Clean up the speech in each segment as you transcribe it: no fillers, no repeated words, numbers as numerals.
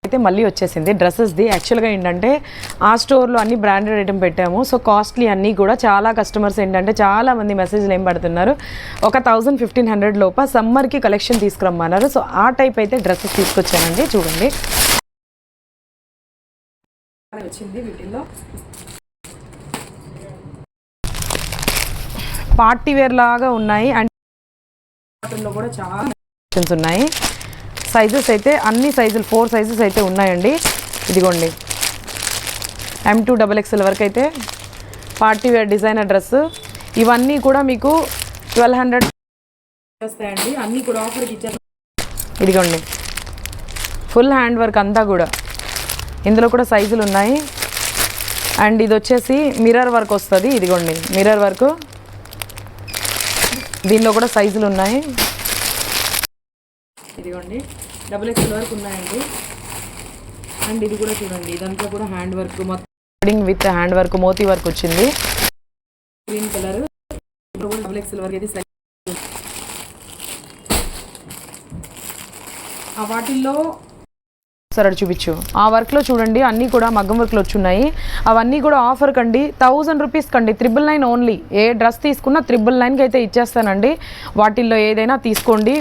అయితే మళ్ళీ వచ్చేసింది డ్రెస్సెస్ది. యాక్చువల్గా ఏంటంటే ఆ స్టోర్లో అన్ని బ్రాండెడ్ ఐటమ్ పెట్టాము. సో కాస్ట్లీ అన్నీ కూడా చాలా కస్టమర్స్ ఏంటంటే చాలామంది మెసేజ్లు ఏం పడుతున్నారు, ఒక 1000-1500 లోప సమ్మర్కి కలెక్షన్ తీసుకురమ్మన్నారు. సో ఆ టైప్ అయితే డ్రెస్సెస్ తీసుకొచ్చానండి. చూడండి వచ్చింది. వీటిల్లో పార్టీ వేర్ లాగా ఉన్నాయి అండ్ వాటిల్లో కూడా చాలా ఆప్షన్స్ ఉన్నాయి. సైజెస్ అయితే అన్ని సైజులు 4 సైజెస్ అయితే ఉన్నాయండి. ఇదిగోండి M2XXL వరకు అయితే పార్టీ వేర్ డిజైనర్ డ్రెస్. ఇవన్నీ కూడా మీకు 1200 వస్తాయండి. అన్నీ కూడా ఆఫర్కి ఇచ్చారు. ఇదిగోండి ఫుల్ హ్యాండ్ వర్క్ అంతా కూడా, ఇందులో కూడా సైజులు ఉన్నాయి. అండ్ ఇది వచ్చేసి మిర్రర్ వర్క్ వస్తుంది. ఇదిగోండి మిర్రర్ వర్క్, దీనిలో కూడా సైజులు ఉన్నాయి. ఇదిగోండి XXL వరకు ఉన్నాయండి. అండ్ ఇది కూడా చూడండి, ఇదంతా కూడా హ్యాండ్ వర్క్, మొత్తం with hand work, moti work వచ్చింది. గ్రీన్ కలర్ XXL వరకు అయితే వాటిల్లో సరే చూపించు. ఆ వర్క్లో చూడండి అన్నీ కూడా మగ్గం వర్క్లో వచ్చున్నాయి. అవన్నీ కూడా ఆఫర్ కండి 1000 రూపీస్ కండి, 999 ఓన్లీ. ఏ డ్రెస్ తీసుకున్నా 999కి అయితే ఇచ్చేస్తానండి. వాటిల్లో ఏదైనా తీసుకోండి,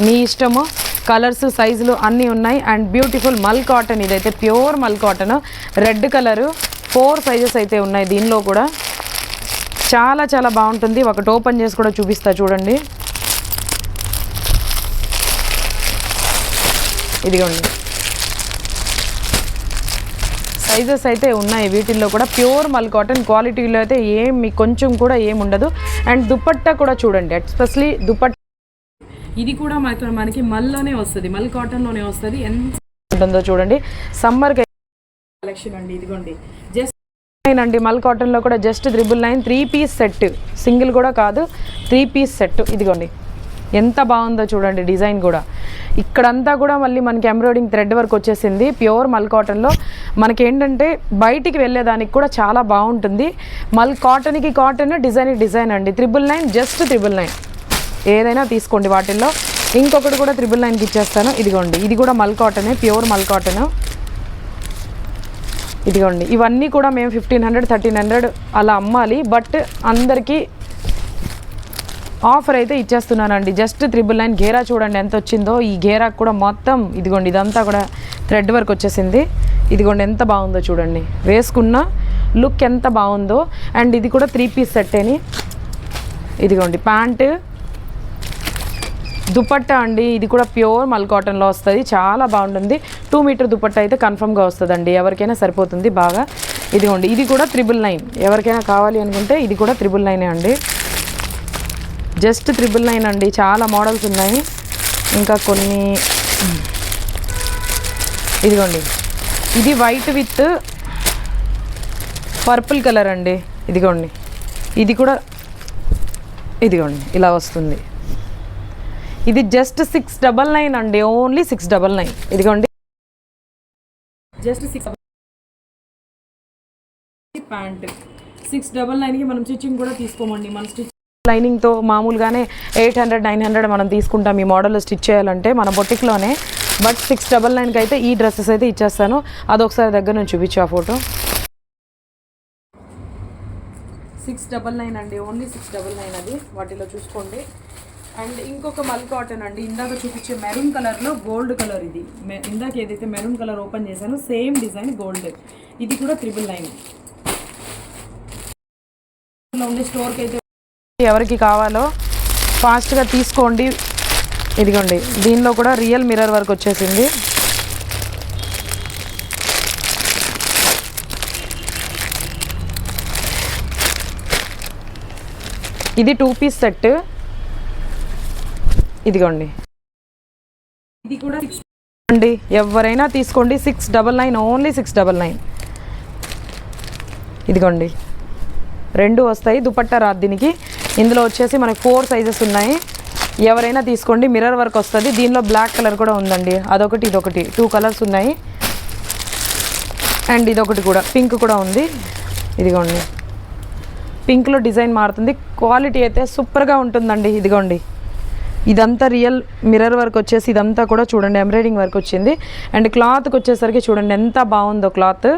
మీ ఇష్టము. కలర్స్ సైజులు అన్నీ ఉన్నాయి. అండ్ బ్యూటిఫుల్ మల్ కాటన్, ఇదైతే ప్యూర్ మల్ కాటన్, రెడ్ కలరు. 4 సైజెస్ అయితే ఉన్నాయి. దీనిలో కూడా చాలా చాలా బాగుంటుంది. ఒకటి ఓపెన్ చేసి కూడా చూపిస్తా చూడండి. ఇదిగోండి సైజెస్ అయితే ఉన్నాయి. వీటిల్లో కూడా ప్యూర్ మల్ కాటన్ క్వాలిటీలో అయితే ఏం మీకు కొంచెం కూడా ఏం ఉండదు. అండ్ దుపట్టా కూడా చూడండి, ఎస్పెషలీ దుపట్టా ఇది కూడా మనకి మల్లోనే వస్తుంది, మల్ కాటన్లోనే వస్తుంది. ఎంత ఉంటుందో చూడండి. సమ్మర్ కలెక్షన్ అండి. ఇదిగోండి జస్ట్ అండి మల్ కాటన్లో కూడా జస్ట్ 999 3 పీస్ సెట్, సింగిల్ కూడా కాదు 3 పీస్ సెట్. ఇదిగోండి ఎంత బాగుందో చూడండి. డిజైన్ కూడా ఇక్కడంతా కూడా మళ్ళీ మనకి ఎంబ్రాయిడింగ్ థ్రెడ్ వర్క్ వచ్చేసింది. ప్యూర్ మల్ కాటన్లో మనకి ఏంటంటే బయటికి వెళ్ళేదానికి కూడా చాలా బాగుంటుంది. మల్ కాటన్కి కాటన్, డిజైన్కి డిజైన్ అండి. 999 జస్ట్ 999 ఏదైనా తీసుకోండి. వాటిల్లో ఇంకొకటి కూడా 999కి ఇచ్చేస్తాను. ఇదిగోండి ఇది కూడా మల్ కాటనే, ప్యూర్ మల్ కాటన్. ఇదిగోండి ఇవన్నీ కూడా మేము 1500 1300 అలా అమ్మాలి. బట్ అందరికీ ఆఫర్ అయితే ఇచ్చేస్తున్నానండి. జస్ట్ 999. గేరా చూడండి ఎంత వచ్చిందో. ఈ గేరాకు కూడా మొత్తం ఇదిగోండి ఇదంతా కూడా థ్రెడ్ వర్క్ వచ్చేసింది. ఇదిగోండి ఎంత బాగుందో చూడండి, వేసుకున్న లుక్ ఎంత బాగుందో. అండ్ ఇది కూడా 3 పీస్ సెట్ అని. ఇదిగోండి ప్యాంటు, దుపట్టా అండి. ఇది కూడా ప్యూర్ మల్ కాటన్లో వస్తుంది, చాలా బాగుంటుంది. 2 మీటర్ దుపట్టా అయితే కన్ఫర్మ్గా వస్తుందండి, ఎవరికైనా సరిపోతుంది బాగా. ఇదిగోండి ఇది కూడా 999. ఎవరికైనా కావాలి అనుకుంటే ఇది కూడా 999 అండి. జస్ట్ 999 అండి. చాలా మోడల్స్ ఉన్నాయి ఇంకా కొన్ని. ఇదిగోండి ఇది వైట్ విత్ పర్పుల్ కలర్ అండి. ఇదిగోండి ఇది కూడా ఇదిగోండి ఇలా వస్తుంది. ఇది జస్ట్ 699 అండి, ఓన్లీ 699. ఇదిగోండి జస్ట్ 6 ప్యాంట్ 699కి మనం స్టిచ్చింగ్ కూడా తీసుకోమండి. మన స్టిచ్ లైనింగ్తో మామూలుగానే 800-900 మనం తీసుకుంటాం ఈ మోడల్లో స్టిచ్ చేయాలంటే మన బొటిక్లోనే. బట్ 699కి అయితే ఈ డ్రెస్సెస్ అయితే ఇచ్చేస్తాను. అదొకసారి దగ్గర నుంచి చూపించు ఆ ఫోటో. 699 అండి, ఓన్లీ 699 అది. వాటిలో చూసుకోండి. అండ్ ఇంకొక మల్ కాటన్ అండి, ఇందాక చూపించే మెరూన్ కలర్లో గోల్డ్ కలర్. ఇది ఇందాక ఏదైతే మెరూన్ కలర్ ఓపెన్ చేశానో సేమ్ డిజైన్ గోల్డ్. ఇది కూడా 999 ఉండే స్టోర్కి అయితే ఎవరికి కావాలో ఫాస్ట్గా తీసుకోండి. ఇదిగోండి దీనిలో కూడా రియల్ మిర్రర్ వర్క్ వచ్చేసింది. ఇది 2 పీస్ సెట్. ఇదిగోండి ఇది కూడా అండి, ఎవరైనా తీసుకోండి. 699 ఓన్లీ 699. ఇదిగోండి రెండు వస్తాయి, దుపట్టా రాదు దీనికి. ఇందులో వచ్చేసి మనకి 4 సైజెస్ ఉన్నాయి. ఎవరైనా తీసుకోండి. మిర్రర్ వర్క్ వస్తుంది. దీనిలో బ్లాక్ కలర్ కూడా ఉందండి, అదొకటి ఇదొకటి 2 కలర్స్ ఉన్నాయి. అండ్ ఇదొకటి కూడా పింక్ కూడా ఉంది. ఇదిగోండి పింక్లో డిజైన్ మారుతుంది. క్వాలిటీ అయితే సూపర్గా ఉంటుందండి. ఇదిగోండి ఇదంతా రియల్ మిర్రర్ వర్క్ వచ్చేసి ఇదంతా కూడా చూడండి ఎంబ్రాయిడింగ్ వర్క్ వచ్చింది. అండ్ క్లాత్కి వచ్చేసరికి చూడండి ఎంత బాగుందో క్లాత్.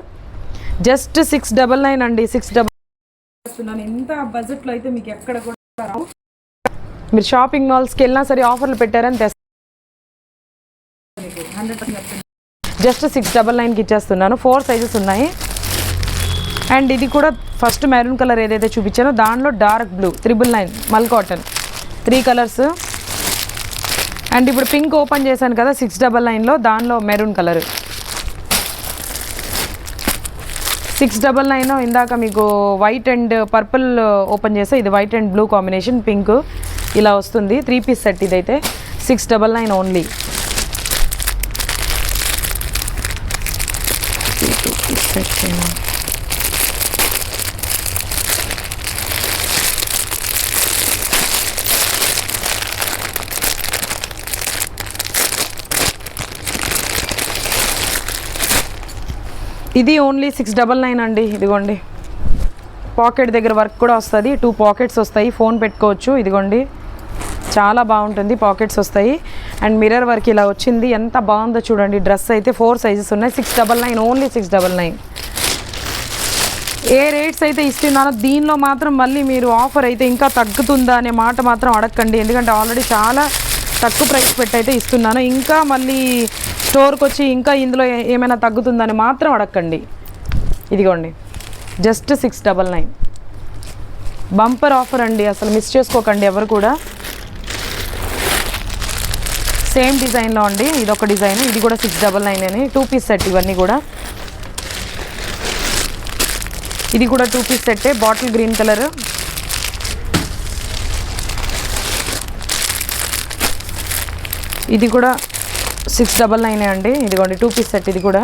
జస్ట్ 699 అండి. 699 ఎంత బడ్జెట్లో అయితే మీకు ఎక్కడ కూడా రావు. మీరు షాపింగ్ మాల్స్కి వెళ్ళినా సరే ఆఫర్లు పెట్టారని తెస్తారు. జస్ట్ 699కి ఇచ్చేస్తున్నాను. 4 సైజెస్ ఉన్నాయి. అండ్ ఇది కూడా ఫస్ట్ మెరూన్ కలర్ ఏదైతే చూపించానో దానిలో డార్క్ బ్లూ 999 మల్ కాటన్ 3 కలర్స్. అండ్ ఇప్పుడు పింక్ ఓపెన్ చేశాను కదా 699లో, దానిలో మెరూన్ కలర్ 699. ఇందాక మీకు వైట్ అండ్ పర్పుల్ ఓపెన్ చేస్తే ఇది white and blue combination pink ఇలా వస్తుంది. 3 పీస్ సెట్ ఇదైతే 699 ఓన్లీ. ఇది ఓన్లీ 699 అండి. ఇదిగోండి పాకెట్ దగ్గర వర్క్ కూడా వస్తుంది. 2 పాకెట్స్ వస్తాయి, ఫోన్ పెట్టుకోవచ్చు. ఇదిగోండి చాలా బాగుంటుంది, పాకెట్స్ వస్తాయి. అండ్ మిర్రర్ వర్క్ ఇలా వచ్చింది, ఎంత బాగుందో చూడండి. డ్రెస్ అయితే 4 సైజెస్ ఉన్నాయి. 699 ఓన్లీ 699. ఏ రేట్స్ అయితే ఇస్తున్నానో దీనిలో మాత్రం మళ్ళీ మీరు ఆఫర్ అయితే ఇంకా తగ్గుతుందా అనే మాట మాత్రం అడగండి. ఎందుకంటే ఆల్రెడీ చాలా తక్కువ ప్రైస్ పెట్టి అయితే ఇస్తున్నాను. ఇంకా మళ్ళీ స్టోర్కి వచ్చి ఇంకా ఇందులో ఏమైనా తగ్గుతుందని మాత్రం అడగండి. ఇదిగోండి జస్ట్ 699 బంపర్ ఆఫర్ అండి, అసలు మిస్ చేసుకోకండి ఎవరు కూడా. సేమ్ డిజైన్లో అండి, ఇదొక డిజైన్, ఇది కూడా 699 అని. 2 పీస్ సెట్ ఇవన్నీ కూడా. ఇది కూడా 2 పీస్ సెట్టే, బాటిల్ గ్రీన్ కలర్. ఇది కూడా 699 అండి. ఇదిగోండి 2 పీస్ సెట్ ఇది కూడా.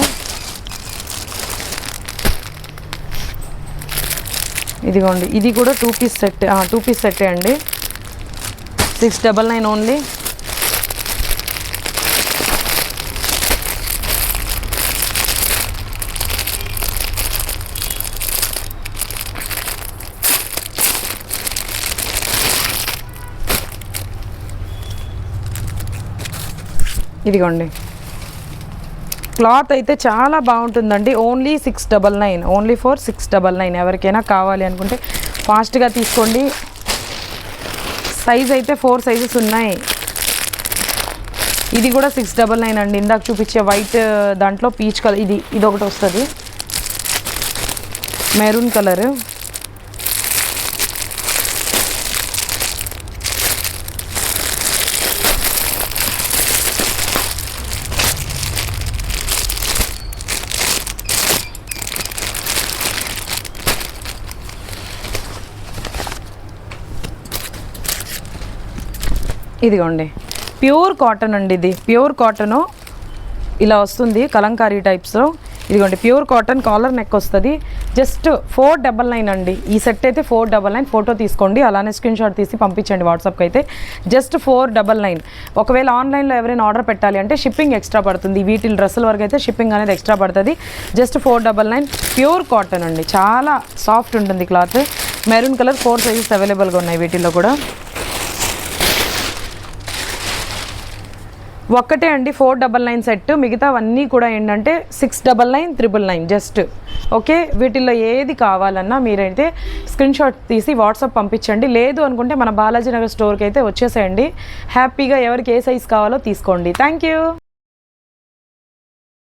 ఇదిగోండి ఇది కూడా 2 పీస్ సెట్, 2 పీస్ సెట్టే అండి. 699 ఓన్లీ. ఇదిగోండి క్లాత్ అయితే చాలా బాగుంటుందండి. Only 699, only for 699. ఎవరికైనా కావాలి అనుకుంటే ఫాస్ట్గా తీసుకోండి. సైజ్ అయితే 4 సైజెస్ ఉన్నాయి. ఇది కూడా 699 అండి. ఇందాక చూపించే వైట్ దాంట్లో పీచ్ కలర్, ఇది ఒకటి వస్తుంది మెరూన్ కలర్. ఇదిగోండి ప్యూర్ కాటన్ అండి. ఇది ప్యూర్ కాటను ఇలా వస్తుంది కలంకారీ టైప్స్లో. ఇదిగోండి ప్యూర్ కాటన్, కాలర్ నెక్ వస్తుంది. జస్ట్ 499 అండి. ఈ సెట్ అయితే 499. ఫోటో తీసుకోండి, అలానే స్క్రీన్ షాట్ తీసి పంపించండి వాట్సాప్కి అయితే. జస్ట్ 499. ఒకవేళ ఆన్లైన్లో ఎవరైనా ఆర్డర్ పెట్టాలి అంటే షిప్పింగ్ ఎక్స్ట్రా పడుతుంది. వీటి డ్రెస్సుల వరకు అయితే షిప్పింగ్ అనేది ఎక్స్ట్రా పడుతుంది. జస్ట్ 499. ప్యూర్ కాటన్ అండి, చాలా సాఫ్ట్ ఉంటుంది క్లాత్. మెరూన్ కలర్ 4 సైజెస్ అవైలబుల్గా ఉన్నాయి వీటిల్లో కూడా. ఒక్కటే అండి 499 సెట్. మిగతావన్నీ కూడా ఏంటంటే 699, 999 జస్ట్. ఓకే, వీటిల్లో ఏది కావాలన్నా మీరైతే స్క్రీన్ షాట్ తీసి వాట్సాప్ పంపించండి. లేదు అనుకుంటే మన బాలాజీ నగర్ స్టోర్కి అయితే వచ్చేసేయండి. హ్యాపీగా ఎవరికి ఏ సైజ్ కావాలో తీసుకోండి. Thank you.